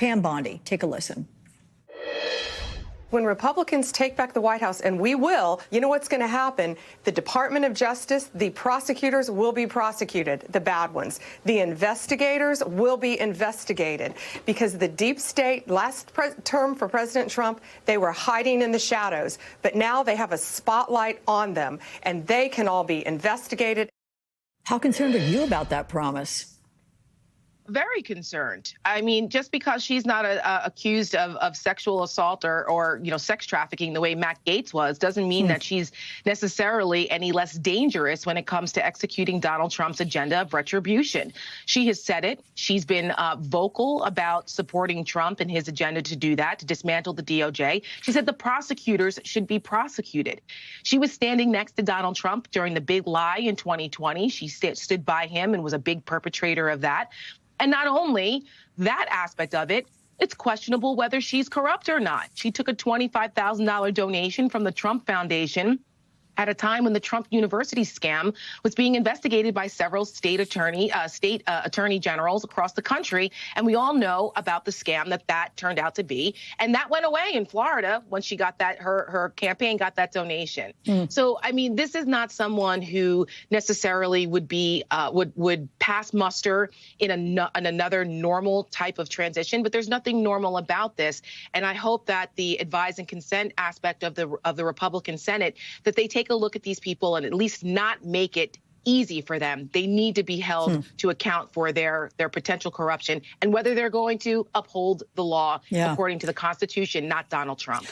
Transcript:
Pam Bondi, take a listen. When Republicans take back the White House, and we will, you know what's going to happen? The Department of Justice, the prosecutors will be prosecuted, the bad ones. The investigators will be investigated because the deep state, last term for President Trump, they were hiding in the shadows. But now they have a spotlight on them, and they can all be investigated. How concerned are you about that promise? Very concerned. I mean, just because she's not accused of sexual assault or sex trafficking the way Matt Gaetz was doesn't mean that she's necessarily any less dangerous when it comes to executing Donald Trump's agenda of retribution. She has said it. She's been vocal about supporting Trump and his agenda to do that, to dismantle the DOJ. She said the prosecutors should be prosecuted. She was standing next to Donald Trump during the big lie in 2020. She stood by him and was a big perpetrator of that. And not only that aspect of it, it's questionable whether she's corrupt or not. She took a $25,000 donation from the Trump Foundation at a time when the Trump University scam was being investigated by several state attorney generals across the country. And we all know about the scam that turned out to be. And that went away in Florida when she got that, her campaign got that donation. So, I mean, this is not someone who necessarily would be, would pass muster in another normal type of transition, but there's nothing normal about this. And I hope that the advise and consent aspect of the Republican Senate, that they take a look at these people and at least not make it easy for them. They need to be held to account for their potential corruption and whether they're going to uphold the law according to the Constitution, not Donald Trump.